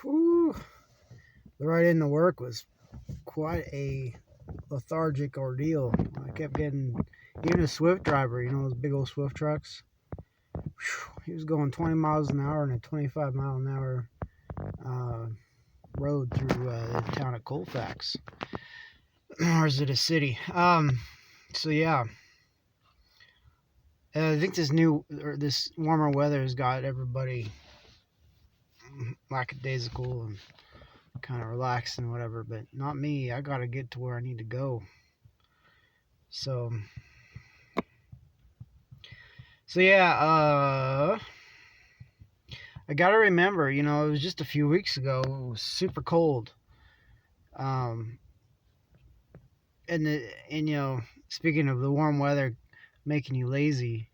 Whew, the ride into work was quite a lethargic ordeal. I kept getting, even a Swift driver, those big old Swift trucks. He was going 20 miles an hour in a 25-mile-an-hour uh, road through the town of Colfax, or is it a city? So yeah, I think this warmer weather has got everybody lackadaisical and kind of relaxed and whatever, but not me. I got to get to where I need to go. So, so yeah, I got to remember, it was just a few weeks ago. It was super cold. Um, and speaking of the warm weather making you lazy,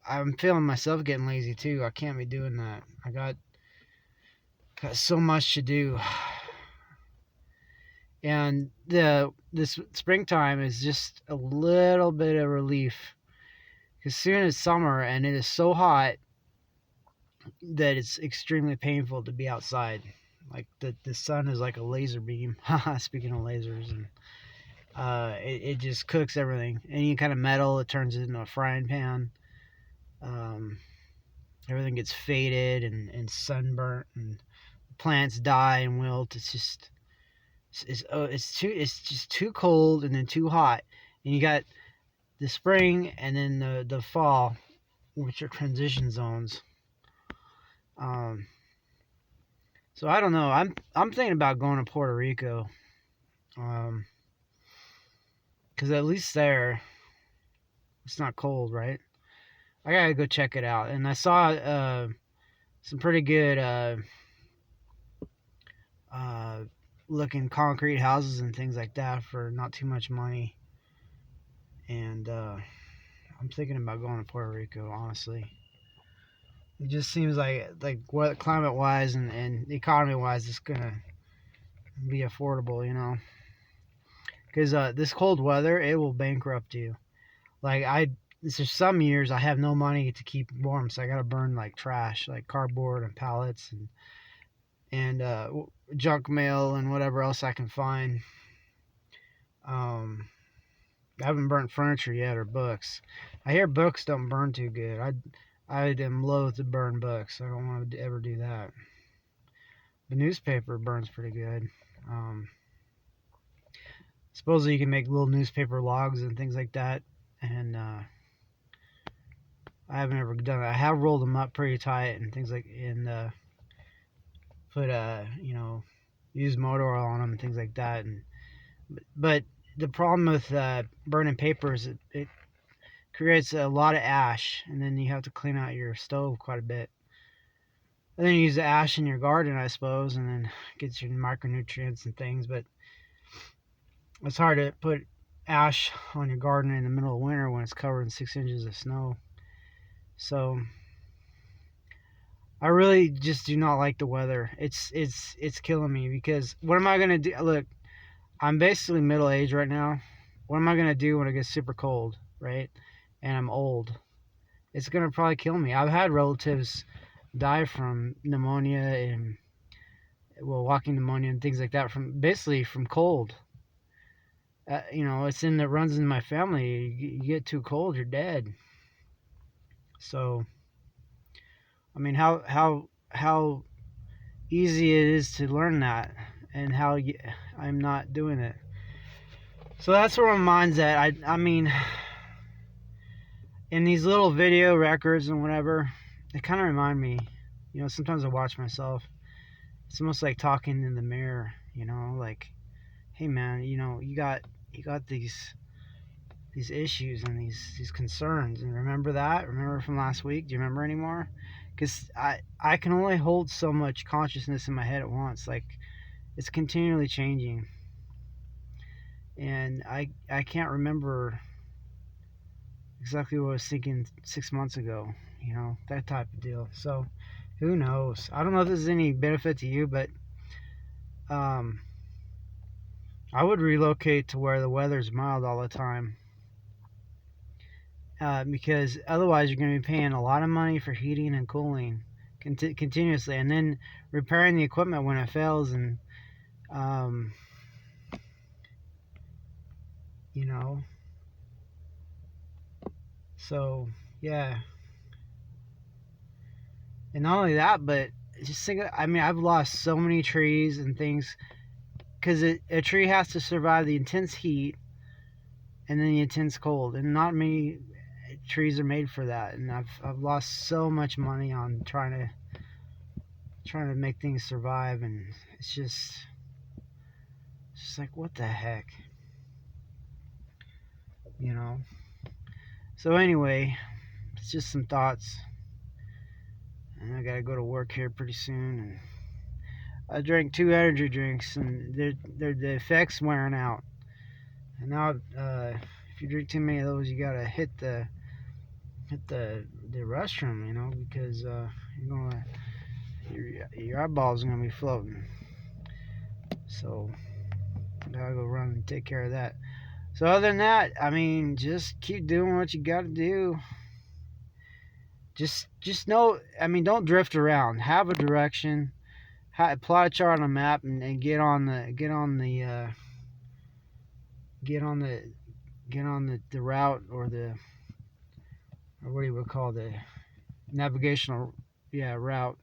I'm feeling myself getting lazy too. I can't be doing that. I got so much to do. And this springtime is just a little bit of relief. Because soon it's summer and it is so hot that it's extremely painful to be outside. Like the sun is like a laser beam. Speaking of lasers, and it just cooks everything. Any kind of metal, it turns it into a frying pan. Um, Everything gets faded and sunburnt, and plants die and wilt. It's just it's just too cold and then too hot. And you got the spring and then the fall, which are transition zones. Um, so I don't know. I'm thinking about going to Puerto Rico, because at least there it's not cold, right? I gotta go check it out. And I saw some pretty good uh, looking concrete houses and things like that for not too much money. And I'm thinking about going to Puerto Rico. Honestly, it just seems like what climate wise and economy wise, it's gonna be affordable. Because this cold weather, it will bankrupt you. Like there's just some years I have no money to keep warm, so I gotta burn like trash, like cardboard and pallets and junk mail and whatever else I can find. Um, I haven't burnt furniture yet or books. I hear books don't burn too good. I am loath to burn books. I don't want to ever do that. The newspaper burns pretty good. Um, Supposedly you can make little newspaper logs and things like that, and I haven't ever done it. I have rolled them up pretty tight and things like and put use motor oil on them and things like that. And but the problem with burning paper is it creates a lot of ash, and then you have to clean out your stove quite a bit. And then you use the ash in your garden, I suppose, and then gets your micronutrients and things. But it's hard to put ash on your garden in the middle of winter when it's covered in 6 inches of snow. So I really just do not like the weather. It's killing me because what am I gonna do? Look, I'm basically middle aged right now. What am I gonna do when it gets super cold, right? And I'm old. It's gonna probably kill me. I've had relatives die from pneumonia and walking pneumonia and things like that from basically from cold. It runs in my family. You get too cold, you're dead. So I mean, how easy it is to learn that, and how I'm not doing it. So that's where my mind's at. I mean, in these little video records and whatever, they kind of remind me. Sometimes I watch myself. It's almost like talking in the mirror. Like, hey man, you got these issues and these concerns, and remember that. Remember from last week? Do you remember anymore? Because I can only hold so much consciousness in my head at once. Like, it's continually changing, and I can't remember exactly what I was thinking 6 months ago. That type of deal. So who knows? I don't know if this is any benefit to you, but um, I would relocate to where the weather's mild all the time. Because otherwise you're going to be paying a lot of money for heating and cooling continuously, and then repairing the equipment when it fails, and um, you know. So yeah, and not only that, but just think. I mean, I've lost so many trees and things because a tree has to survive the intense heat and then the intense cold, and not many trees are made for that. And I've lost so much money on trying to make things survive, and it's just like, what the heck, you know. So anyway, it's just some thoughts, and I gotta go to work here pretty soon. And I drank 2 energy drinks, and the effects wearing out. And now, if you drink too many of those, you gotta hit the restroom, because you're gonna your eyeballs are gonna be floating. So I gotta go run and take care of that. So other than that, I mean, just keep doing what you gotta do. Just know, I mean, don't drift around. Have a direction. Plot a chart on a map, and get on the route, or what do you would call the navigational, route.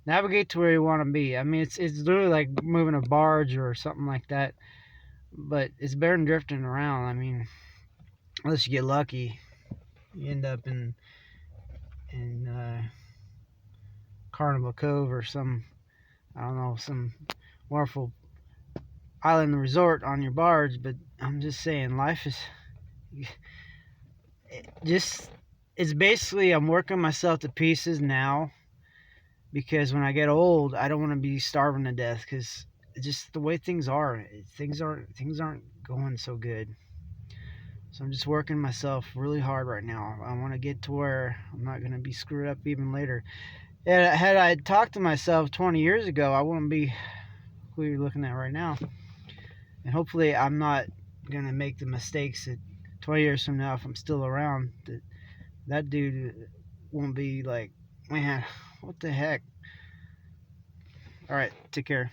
Navigate to where you want to be. I mean, it's literally like moving a barge or something like that, but it's better than drifting around. I mean, unless you get lucky, you end up in Carnival Cove or some, I don't know, some wonderful island resort on your barge. But I'm just saying, life is just, it's basically, I'm working myself to pieces now, because when I get old, I don't want to be starving to death, because just the way things are, things aren't going so good. So I'm just working myself really hard right now. I want to get to where I'm not going to be screwed up even later. Had I talked to myself 20 years ago, I wouldn't be who you're looking at right now. And hopefully I'm not going to make the mistakes that 20 years from now, if I'm still around, that dude won't be like, man, what the heck. All right, take care.